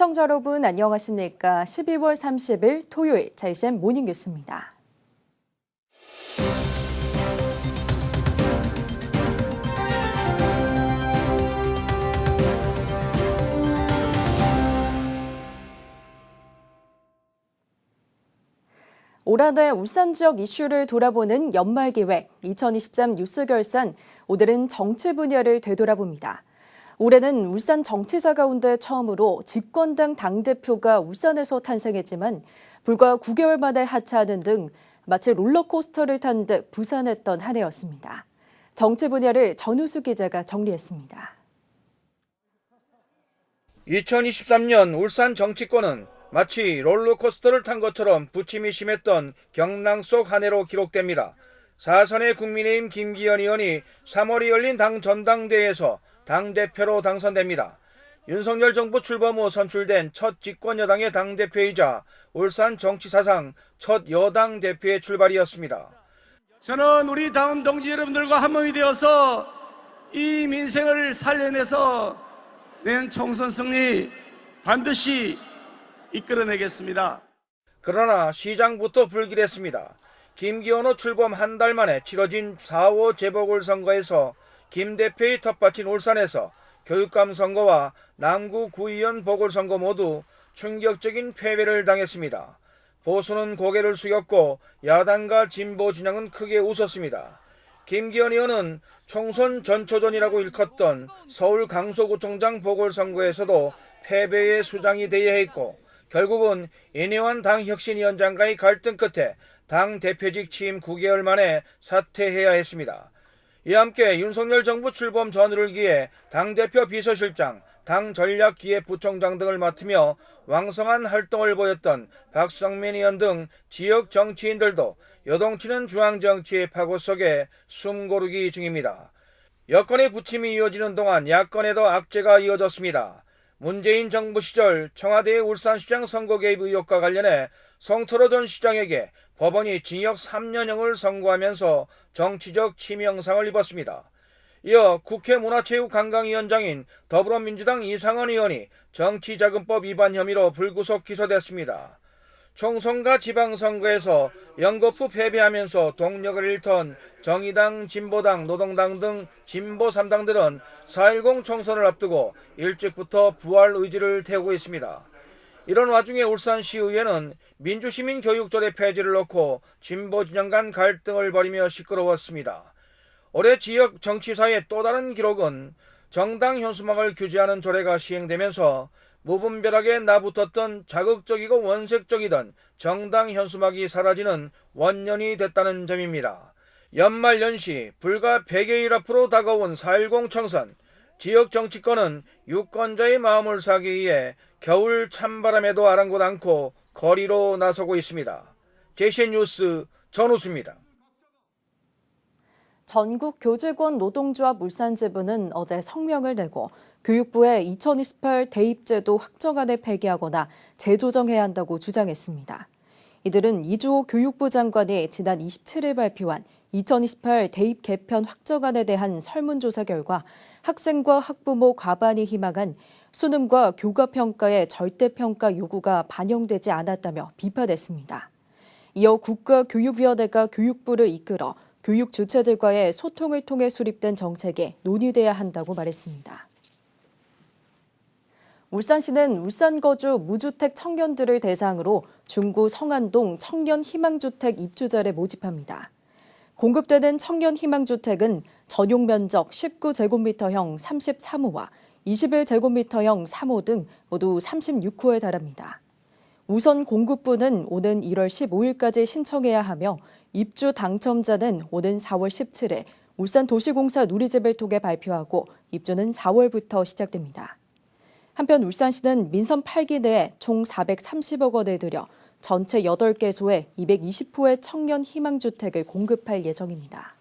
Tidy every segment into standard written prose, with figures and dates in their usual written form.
시청자 여러분 안녕하십니까? 12월 30일 토요일 JCN 모닝 뉴스입니다. 올 한 해 울산 지역 이슈를 돌아보는 연말기획 2023 뉴스결산, 오늘은 정치 분야를 되돌아봅니다. 올해는 울산 정치사 가운데 처음으로 집권당 당대표가 울산에서 탄생했지만 불과 9개월 만에 하차하는 등 마치 롤러코스터를 탄 듯 부산했던 한 해였습니다. 정치 분야를 전우수 기자가 정리했습니다. 2023년 울산 정치권은 마치 롤러코스터를 탄 것처럼 부침이 심했던 경랑 속 한 해로 기록됩니다. 사선의 국민의힘 김기현 의원이 3월에 열린 당 전당대회에서 당대표로 당선됩니다. 윤석열 정부 출범 후 선출된 첫 집권 여당의 당대표이자 울산 정치사상 첫 여당 대표의 출발이었습니다. 저는 우리 당원 동지 여러분들과 한몸이 되어서 이 민생을 살려내서 내년 총선 승리 반드시 이끌어내겠습니다. 그러나 시장부터 불길했습니다. 김기현 후 출범 한 달 만에 치러진 4.5 재보궐선거에서 김 대표의 텃밭인 울산에서 교육감 선거와 남구 구의원 보궐선거 모두 충격적인 패배를 당했습니다. 보수는 고개를 숙였고 야당과 진보 진영은 크게 웃었습니다. 김기현 의원은 총선 전초전이라고 일컫던 서울 강서구청장 보궐선거에서도 패배의 수장이 돼야 했고 결국은 인혜원 당혁신위원장과의 갈등 끝에 당 대표직 취임 9개월 만에 사퇴해야 했습니다. 이와 함께 윤석열 정부 출범 전후를 기해 당대표 비서실장, 당전략기획부총장 등을 맡으며 왕성한 활동을 보였던 박성민 의원 등 지역 정치인들도 여동치는 중앙정치의 파고 속에 숨고르기 중입니다. 여권의 부침이 이어지는 동안 야권에도 악재가 이어졌습니다. 문재인 정부 시절 청와대의 울산시장 선거 개입 의혹과 관련해 송철호 전 시장에게 법원이 징역 3년형을 선고하면서 정치적 침해 영상을 입었습니다. 이어 국회 문화체육관광위원장인 더불어민주당 이상원 의원이 정치자금법 위반 혐의로 불구속 기소됐습니다. 총선과 지방선거에서 연거푸 패배하면서 동력을 잃던 정의당, 진보당, 노동당 등 진보 3당들은 4.10 총선을 앞두고 일찍부터 부활 의지를 태우고 있습니다. 이런 와중에 울산시의회는 민주시민교육조례 폐지를 놓고 진보 진영 간 갈등을 벌이며 시끄러웠습니다. 올해 지역 정치사의 또 다른 기록은 정당 현수막을 규제하는 조례가 시행되면서 무분별하게 나붙었던 자극적이고 원색적이던 정당 현수막이 사라지는 원년이 됐다는 점입니다. 연말 연시 불과 100여일 앞으로 다가온 4.10 총선, 지역 정치권은 유권자의 마음을 사기 위해 겨울 찬바람에도 아랑곳 않고 거리로 나서고 있습니다. JCN 뉴스 전우수입니다. 전국 교직원 노동조합 울산지부는 어제 성명을 내고 교육부의 2028 대입제도 확정안을 폐기하거나 재조정해야 한다고 주장했습니다. 이들은 이주호 교육부 장관이 지난 27일 발표한 2028 대입 개편 확정안에 대한 설문조사 결과 학생과 학부모 과반이 희망한 수능과 교과평가의 절대평가 요구가 반영되지 않았다며 비판했습니다. 이어 국가교육위원회가 교육부를 이끌어 교육 주체들과의 소통을 통해 수립된 정책에 논의돼야 한다고 말했습니다. 울산시는 울산 거주 무주택 청년들을 대상으로 중구 성안동 청년희망주택 입주자를 모집합니다. 공급되는 청년희망주택은 전용 면적 19제곱미터형 33호와 21제곱미터형 3호 등 모두 36호에 달합니다. 우선 공급부는 오는 1월 15일까지 신청해야 하며 입주 당첨자는 오는 4월 17일 울산도시공사 누리집을 통해 발표하고 입주는 4월부터 시작됩니다. 한편 울산시는 민선 8기 내에 총 430억 원을 들여 전체 8개소에 220호의 청년 희망주택을 공급할 예정입니다.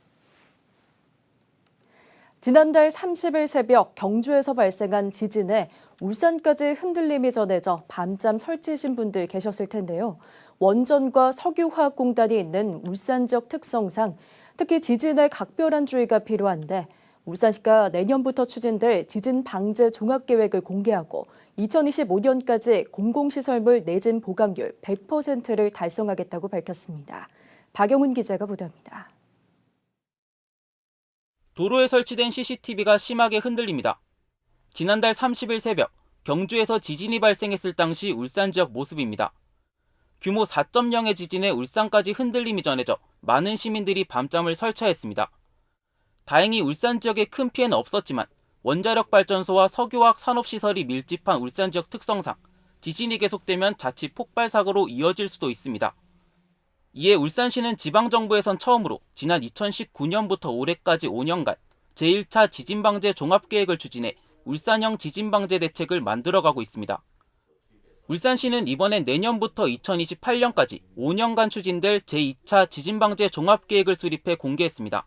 지난달 30일 새벽 경주에서 발생한 지진에 울산까지 흔들림이 전해져 밤잠 설치신 분들 계셨을 텐데요. 원전과 석유화학공단이 있는 울산 지역 특성상 특히 지진에 각별한 주의가 필요한데 울산시가 내년부터 추진될 지진 방제 종합계획을 공개하고 2025년까지 공공시설물 내진 보강률 100%를 달성하겠다고 밝혔습니다. 박영훈 기자가 보도합니다. 도로에 설치된 CCTV가 심하게 흔들립니다. 지난달 30일 새벽 경주에서 지진이 발생했을 당시 울산 지역 모습입니다. 규모 4.0의 지진에 울산까지 흔들림이 전해져 많은 시민들이 밤잠을 설쳐했습니다. 다행히 울산 지역에 큰 피해는 없었지만 원자력 발전소와 석유화학 산업시설이 밀집한 울산 지역 특성상 지진이 계속되면 자칫 폭발 사고로 이어질 수도 있습니다. 이에 울산시는 지방정부에선 처음으로 지난 2019년부터 올해까지 5년간 제1차 지진방재 종합계획을 추진해 울산형 지진방재 대책을 만들어가고 있습니다. 울산시는 이번엔 내년부터 2028년까지 5년간 추진될 제2차 지진방재 종합계획을 수립해 공개했습니다.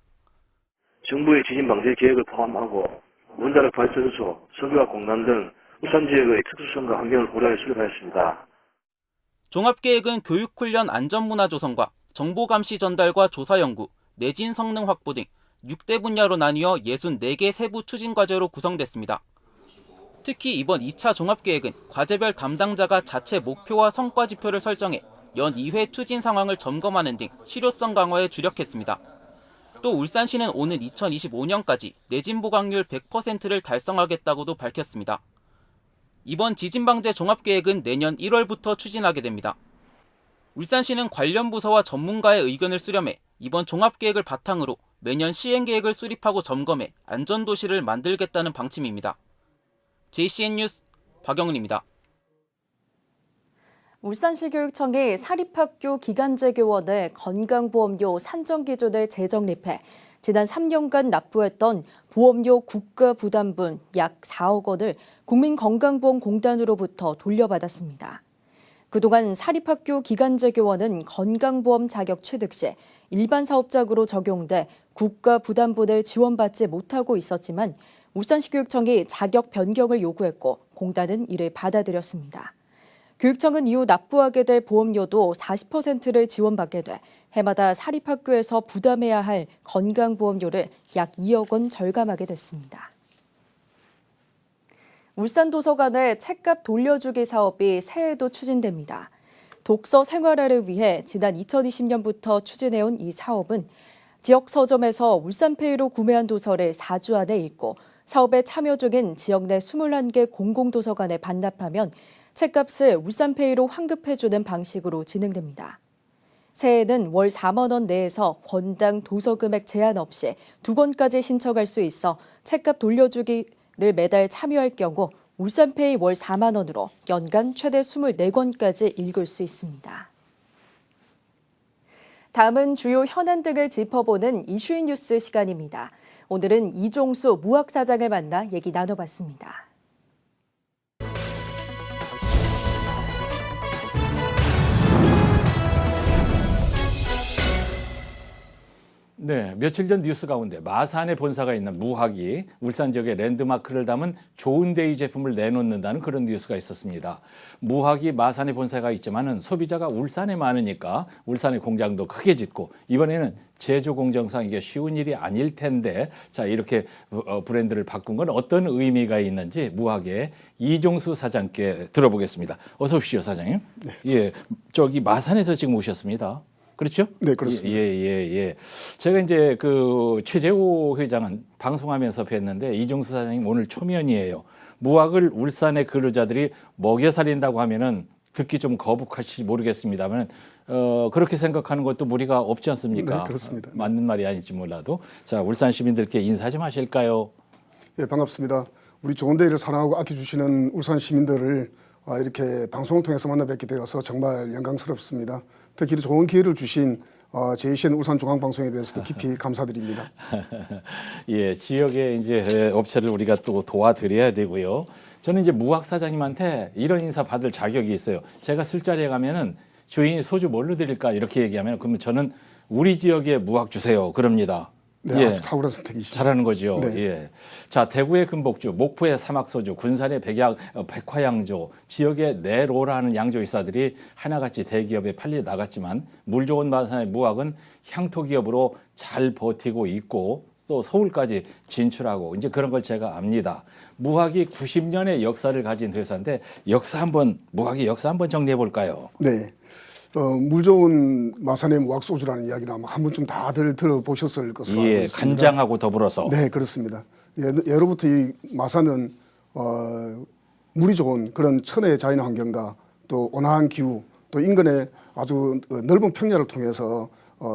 정부의 지진방재 계획을 포함하고 원자력 발전소, 석유화학 공단 등 울산 지역의 특수성과 환경을 고려해 수립하였습니다. 종합계획은 교육훈련 안전문화 조성과 정보감시 전달과 조사 연구, 내진 성능 확보 등 6대 분야로 나뉘어 64개 세부 추진 과제로 구성됐습니다. 특히 이번 2차 종합계획은 과제별 담당자가 자체 목표와 성과 지표를 설정해 연 2회 추진 상황을 점검하는 등 실효성 강화에 주력했습니다. 또 울산시는 오는 2025년까지 내진 보강률 100%를 달성하겠다고도 밝혔습니다. 이번 지진방재 종합계획은 내년 1월부터 추진하게 됩니다. 울산시는 관련 부서와 전문가의 의견을 수렴해 이번 종합계획을 바탕으로 매년 시행계획을 수립하고 점검해 안전도시를 만들겠다는 방침입니다. JCN 뉴스 박영은입니다. 울산시 교육청이 사립학교 기간제 교원의 건강보험료 산정 기준을 재정립해 지난 3년간 납부했던 보험료 국가부담분 약 4억 원을 국민건강보험공단으로부터 돌려받았습니다. 그동안 사립학교 기간제 교원은 건강보험 자격 취득 시 일반 사업자로 적용돼 국가부담분을 지원받지 못하고 있었지만 울산시 교육청이 자격 변경을 요구했고 공단은 이를 받아들였습니다. 교육청은 이후 납부하게 될 보험료도 40%를 지원받게 돼 해마다 사립학교에서 부담해야 할 건강보험료를 약 2억 원 절감하게 됐습니다. 울산도서관의 책값 돌려주기 사업이 새해에도 추진됩니다. 독서 생활화를 위해 지난 2020년부터 추진해온 이 사업은 지역 서점에서 울산페이로 구매한 도서를 4주 안에 읽고 사업에 참여 중인 지역 내 21개 공공도서관에 반납하면 책값을 울산페이로 환급해주는 방식으로 진행됩니다. 새해에는 월 4만 원 내에서 권당 도서 금액 제한 없이 2권까지 신청할 수 있어 책값 돌려주기를 매달 참여할 경우 울산페이 월 4만 원으로 연간 최대 24권까지 읽을 수 있습니다. 다음은 주요 현안 등을 짚어보는 이슈인 뉴스 시간입니다. 오늘은 이종수 무학사장을 만나 얘기 나눠봤습니다. 네, 며칠 전 뉴스 가운데 마산에 본사가 있는 무학이 울산 지역의 랜드마크를 담은 좋은데이 제품을 내놓는다는 그런 뉴스가 있었습니다. 무학이 마산에 본사가 있지만은 소비자가 울산에 많으니까 울산의 공장도 크게 짓고 이번에는 제조 공정상 이게 쉬운 일이 아닐 텐데 자 이렇게 브랜드를 바꾼 건 어떤 의미가 있는지 무학의 이종수 사장께 들어보겠습니다. 어서 오십시오, 사장님. 네, 예, 저기 마산에서 지금 오셨습니다. 그렇죠? 네, 그렇습니다. 예. 제가 이제 그 최재호 회장은 방송하면서 뵀는데 이종수 사장님 오늘 초면이에요. 무학을 울산의 근로자들이 먹여 살린다고 하면은 듣기 좀 거북할지 모르겠습니다만 그렇게 생각하는 것도 무리가 없지 않습니까? 네, 그렇습니다. 맞는 말이 아닐지 몰라도 자 울산 시민들께 인사 좀 하실까요? 예, 반갑습니다. 우리 좋은 데이를 사랑하고 아껴주시는 울산 시민들을 이렇게 방송을 통해서 만나 뵙게 되어서 정말 영광스럽습니다. 특히 좋은 기회를 주신 JCN 울산중앙방송에 대해서도 깊이 감사드립니다. 예, 지역의 이제 업체를 우리가 또 도와드려야 되고요. 저는 이제 무학 사장님한테 이런 인사 받을 자격이 있어요. 제가 술자리에 가면은 주인이 소주 뭘로 드릴까 이렇게 얘기하면 그러면 저는 우리 지역에 무학 주세요. 그럽니다. 네, 예. 아주 탁월한 선택이시죠. 잘하는 거죠. 네. 예. 자, 대구의 금복주, 목포의 사막소주, 군산의 백화양조, 지역의 네로라는 양조이사들이 하나같이 대기업에 팔려 나갔지만 물 좋은 마산의 무학은 향토 기업으로 잘 버티고 있고 또 서울까지 진출하고 이제 그런 걸 제가 압니다. 무학이 90년의 역사를 가진 회사인데 무학의 역사 한번 정리해 볼까요? 네. 물 좋은 마산의 무학소주라는 이야기는 아마 한 번쯤 다들 들어보셨을 것으로 알고 예, 있습니다. 간장하고 더불어서. 네, 그렇습니다. 예로부터 이 마산은 물이 좋은 그런 천혜의 자연 환경과 또 온화한 기후, 또 인근의 아주 넓은 평야를 통해서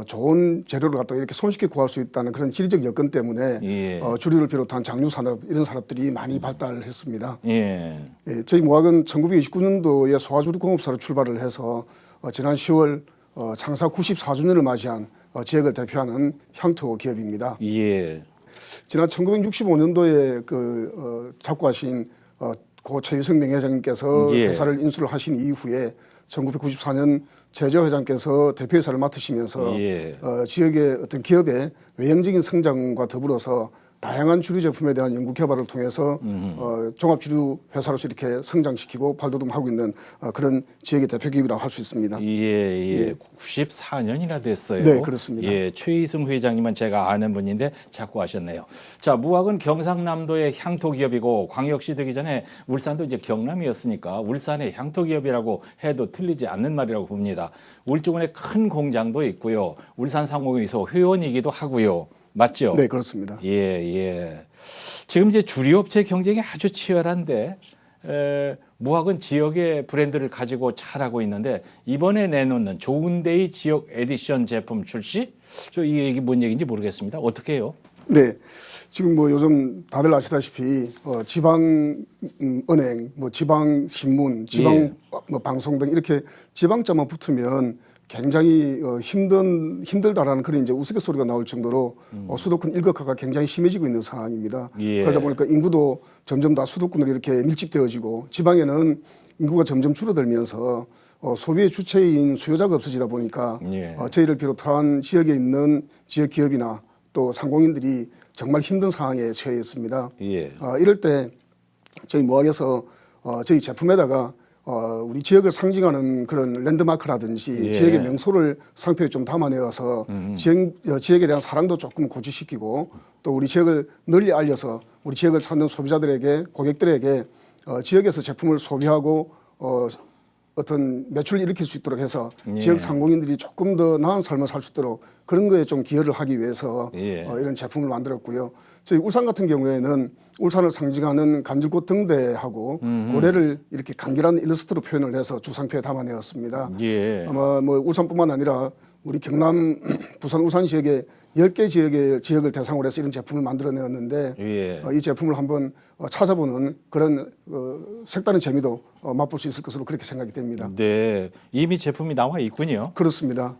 좋은 재료를 갖다가 이렇게 손쉽게 구할 수 있다는 그런 지리적 여건 때문에 예. 주류를 비롯한 장류 산업 이런 산업들이 많이 발달했습니다. 예. 예, 저희 무학은 1929년도에 소화주류 공업사로 출발을 해서 지난 10월 창사 94주년을 맞이한 지역을 대표하는 향토 기업입니다. 예. 지난 1965년도에 잡고하신 고 최유성 명예회장님께서 예. 회사를 인수를 하신 이후에 1994년 최재호 회장께서 대표이사를 맡으시면서 예. 지역의 어떤 기업의 외형적인 성장과 더불어서 다양한 주류 제품에 대한 연구 개발을 통해서 종합 주류 회사로서 이렇게 성장시키고 발돋움하고 있는 그런 지역의 대표 기업이라고 할 수 있습니다. 예. 94년이나 됐어요. 네, 그렇습니다. 예, 최희승 회장님은 제가 아는 분인데 자꾸 하셨네요. 자, 무학은 경상남도의 향토 기업이고 광역시 되기 전에 울산도 이제 경남이었으니까 울산의 향토 기업이라고 해도 틀리지 않는 말이라고 봅니다. 울주군에 큰 공장도 있고요. 울산 상공회의소 회원이기도 하고요. 맞죠? 네, 그렇습니다. 예. 지금 이제 주류업체 경쟁이 아주 치열한데 무학은 지역의 브랜드를 가지고 잘하고 있는데 이번에 내놓는 좋은데이 지역 에디션 제품 출시? 저 이 얘기 뭔 얘기인지 모르겠습니다. 어떻게 해요? 네, 지금 뭐 요즘 다들 아시다시피 지방 은행, 뭐 지방 신문, 지방 예. 뭐 방송 등 이렇게 지방자만 붙으면 굉장히 힘들다라는 그런 이제 우스갯소리가 나올 정도로 수도권 일극화가 굉장히 심해지고 있는 상황입니다. 예. 그러다 보니까 인구도 점점 다 수도권으로 이렇게 밀집되어지고 지방에는 인구가 점점 줄어들면서 소비의 주체인 수요자가 없어지다 보니까 예. 저희를 비롯한 지역에 있는 지역 기업이나 또 상공인들이 정말 힘든 상황에 처해 있습니다. 예. 이럴 때 저희 무학에서 저희 제품에다가 우리 지역을 상징하는 그런 랜드마크라든지 예. 지역의 명소를 상표에 좀 담아내어서 지역에 대한 사랑도 조금 고취시키고 또 우리 지역을 널리 알려서 우리 지역을 찾는 소비자들에게 고객들에게 지역에서 제품을 소비하고 어떤 매출을 일으킬 수 있도록 해서 예. 지역 상공인들이 조금 더 나은 삶을 살 수 있도록 그런 거에 좀 기여를 하기 위해서 예. 이런 제품을 만들었고요. 저희 울산 같은 경우에는 울산을 상징하는 간질꽃 등대하고 고래를 이렇게 간결한 일러스트로 표현을 해서 주상표에 담아내었습니다. 예. 아마 뭐 울산뿐만 아니라 우리 경남, 부산, 울산 지역의 10개 지역을 대상으로 해서 이런 제품을 만들어내었는데 예. 이 제품을 한번 찾아보는 그런 색다른 재미도 맛볼 수 있을 것으로 그렇게 생각이 됩니다. 네. 이미 제품이 나와 있군요. 그렇습니다.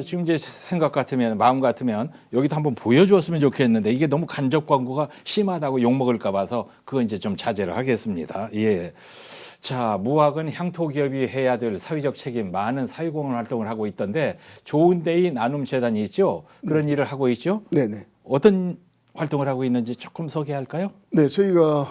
지금 이제 생각 같으면 마음 같으면 여기도 한번 보여주었으면 좋겠는데 이게 너무 간접 광고가 심하다고 욕먹을까 봐서 그거 이제 좀 자제를 하겠습니다. 예. 자, 무학은 향토 기업이 해야 될 사회적 책임 많은 사회공헌 활동을 하고 있던데 좋은데이 나눔 재단이 있죠. 그런 일을 하고 있죠. 네네. 어떤 활동을 하고 있는지 조금 소개할까요? 네, 저희가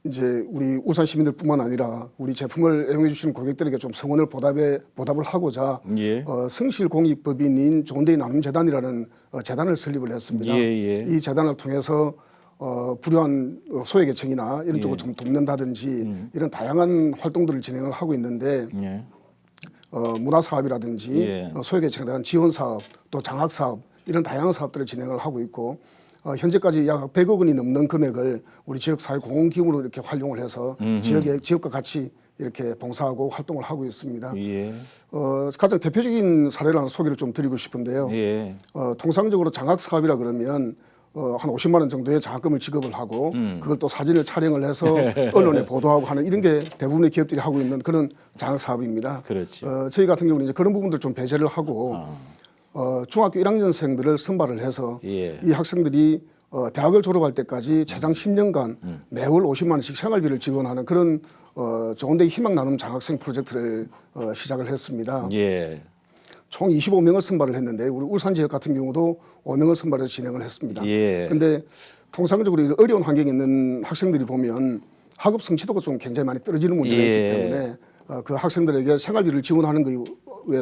이제 우리 울산 시민들뿐만 아니라 우리 제품을 애용해 주시는 고객들에게 좀 성원을 보답을 하고자 예. 성실공익법인인 좋은데이 나눔재단이라는 재단을 설립을 했습니다. 예. 이 재단을 통해서 불우한 소외계층이나 이런 쪽을 좀 돕는다든지 이런 다양한 활동들을 진행을 하고 있는데 예. 문화사업이라든지 예. 소외계층에 대한 지원사업 또 장학사업 이런 다양한 사업들을 진행을 하고 있고 현재까지 약 100억 원이 넘는 금액을 우리 지역 사회 공공기금으로 이렇게 활용을 해서 지역과 같이 이렇게 봉사하고 활동을 하고 있습니다. 예. 가장 대표적인 사례를 하나 소개를 좀 드리고 싶은데요. 예. 통상적으로 장학사업이라 그러면 한 50만 원 정도의 장학금을 지급을 하고 그걸 또 사진을 촬영을 해서 언론에 보도하고 하는 이런 게 대부분의 기업들이 하고 있는 그런 장학사업입니다. 그렇죠. 저희 같은 경우는 이제 그런 부분들 좀 배제를 하고 중학교 1학년생들을 선발을 해서 예. 이 학생들이 대학을 졸업할 때까지 최장 10년간 매월 50만 원씩 생활비를 지원하는 그런 좋은데이 희망 나눔 장학생 프로젝트를 시작을 했습니다. 예. 총 25명을 선발을 했는데 우리 울산 지역 같은 경우도 5명을 선발해서 진행을 했습니다. 예. 그런데 통상적으로 어려운 환경에 있는 학생들이 보면 학업 성취도가 좀 굉장히 많이 떨어지는 문제가 예. 있기 때문에 그 학생들에게 생활비를 지원하는 것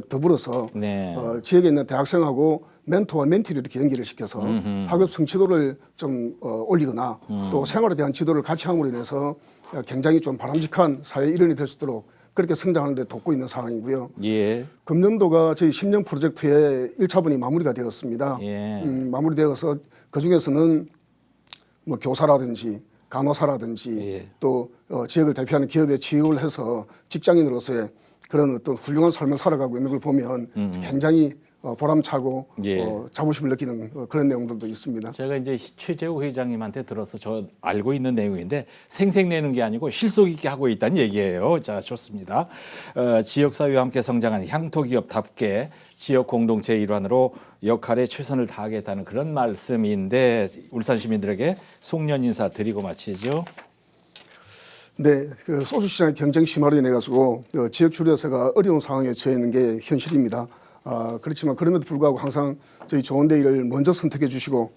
더불어서 네. 지역에 있는 대학생하고 멘토와 멘티를 이렇게 연결을 시켜서 학업 성취도를 좀 올리거나 또 생활에 대한 지도를 같이 함으로 인해서 굉장히 좀 바람직한 사회 일원이 될 수 있도록 그렇게 성장하는 데 돕고 있는 상황이고요. 예. 금년도가 저희 10년 프로젝트의 1차분이 마무리가 되었습니다. 예. 마무리되어서 그중에서는 뭐 교사라든지 간호사라든지 예. 또 지역을 대표하는 기업에 취업을 해서 직장인으로서의 그런 어떤 훌륭한 삶을 살아가고 있는 걸 보면 굉장히 보람차고 예. 자부심을 느끼는 그런 내용들도 있습니다. 제가 이제 최재우 회장님한테 들어서 저 알고 있는 내용인데 생색내는 게 아니고 실속 있게 하고 있다는 얘기예요. 자, 좋습니다. 지역사회와 함께 성장한 향토기업답게 지역 공동체의 일환으로 역할에 최선을 다하겠다는 그런 말씀인데 울산 시민들에게 송년 인사 드리고 마치죠. 네, 그 소주 시장의 경쟁 심화로 인해 가지고 지역 주류회사가 어려운 상황에 처해 있는 게 현실입니다. 그렇지만 그럼에도 불구하고 항상 저희 좋은데이를 먼저 선택해 주시고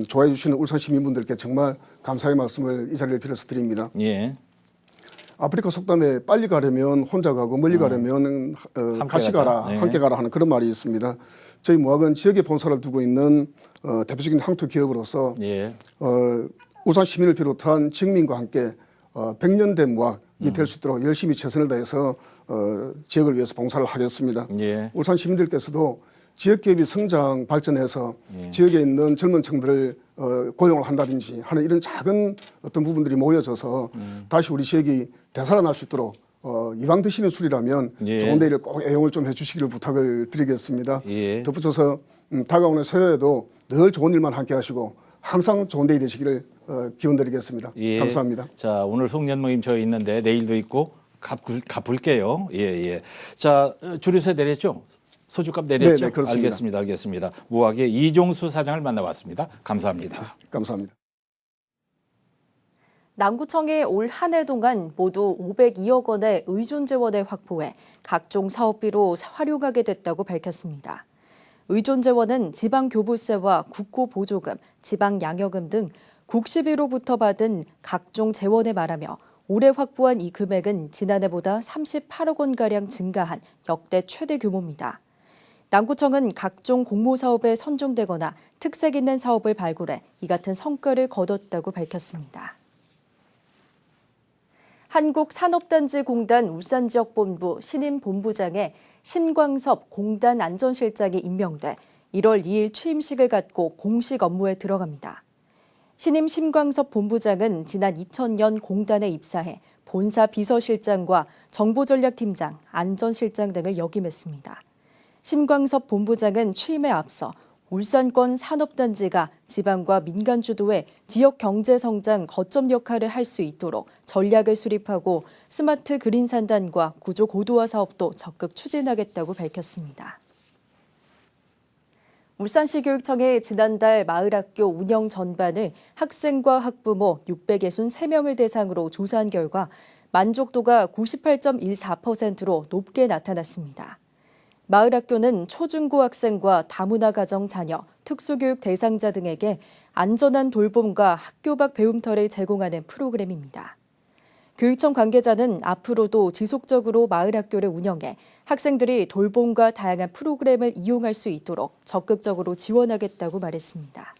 좋아해 주시는 울산 시민분들께 정말 감사의 말씀을 이 자리를 빌어서 드립니다. 예. 아프리카 속담에 빨리 가려면 혼자 가고 멀리 가려면 같이 가라, 네. 함께 가라 하는 그런 말이 있습니다. 저희 무학은 지역에 본사를 두고 있는 대표적인 항토 기업으로서 예. 울산 시민을 비롯한 지역민과 함께 100년 된 무학이 될 수 있도록 열심히 최선을 다해서 지역을 위해서 봉사를 하겠습니다. 예. 울산 시민들께서도 지역 기업이 성장 발전해서 지역에 있는 젊은 층들을 고용을 한다든지 하는 이런 작은 어떤 부분들이 모여져서 다시 우리 지역이 되살아날 수 있도록 이왕 드시는 술이라면 예. 좋은 데를 꼭 애용을 좀 해주시기를 부탁을 드리겠습니다. 예. 덧붙여서 다가오는 새해에도 늘 좋은 일만 함께 하시고 항상 좋은 데이 되시기를 기원드리겠습니다. 예. 감사합니다. 자, 오늘 송년 모임 저 있는데 내일도 있고 갚을게요. 예, 예. 자, 주류세 내렸죠? 소주값 내렸죠? 네, 네, 그렇습니다. 알겠습니다. 알겠습니다. 무학의 이종수 사장을 만나봤습니다. 감사합니다. 감사합니다. 남구청이 올 한 해 동안 모두 502억 원의 의존 재원을 확보해 각종 사업비로 활용하게 됐다고 밝혔습니다. 의존 재원은 지방교부세와 국고보조금, 지방양여금 등 국시비로부터 받은 각종 재원을 말하며 올해 확보한 이 금액은 지난해보다 38억 원가량 증가한 역대 최대 규모입니다. 남구청은 각종 공모사업에 선정되거나 특색 있는 사업을 발굴해 이 같은 성과를 거뒀다고 밝혔습니다. 한국산업단지공단 울산지역본부 신임 본부장에 신광섭 공단 안전실장이 임명돼 1월 2일 취임식을 갖고 공식 업무에 들어갑니다. 신임 신광섭 본부장은 지난 2000년 공단에 입사해 본사 비서실장과 정보전략팀장, 안전실장 등을 역임했습니다. 신광섭 본부장은 취임에 앞서 울산권 산업단지가 지방과 민간 주도의 지역 경제 성장 거점 역할을 할 수 있도록 전략을 수립하고 스마트 그린 산단과 구조 고도화 사업도 적극 추진하겠다고 밝혔습니다. 울산시 교육청이 지난달 마을학교 운영 전반을 학생과 학부모 663명을 대상으로 조사한 결과 만족도가 98.14%로 높게 나타났습니다. 마을학교는 초중고 학생과 다문화 가정 자녀, 특수교육 대상자 등에게 안전한 돌봄과 학교 밖 배움터를 제공하는 프로그램입니다. 교육청 관계자는 앞으로도 지속적으로 마을학교를 운영해 학생들이 돌봄과 다양한 프로그램을 이용할 수 있도록 적극적으로 지원하겠다고 말했습니다.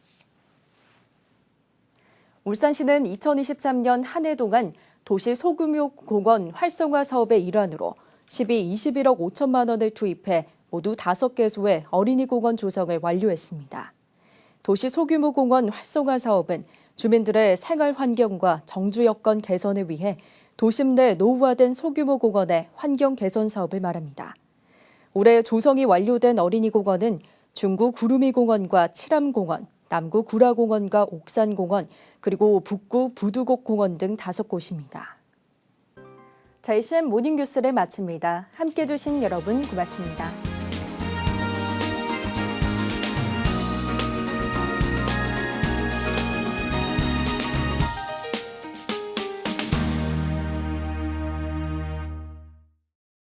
울산시는 2023년 한 해 동안 도시 소규모 공원 활성화 사업의 일환으로 21억 5천만 원을 투입해 모두 5개소의 어린이 공원 조성을 완료했습니다. 도시 소규모 공원 활성화 사업은 주민들의 생활 환경과 정주 여건 개선을 위해 도심 내 노후화된 소규모 공원의 환경 개선 사업을 말합니다. 올해 조성이 완료된 어린이 공원은 중구 구루미 공원과 칠암 공원, 남구 구라 공원과 옥산 공원, 그리고 북구 부두곡 공원 등 5곳입니다. 자, 이CN 모닝뉴스를 마칩니다. 함께해 주신 여러분 고맙습니다.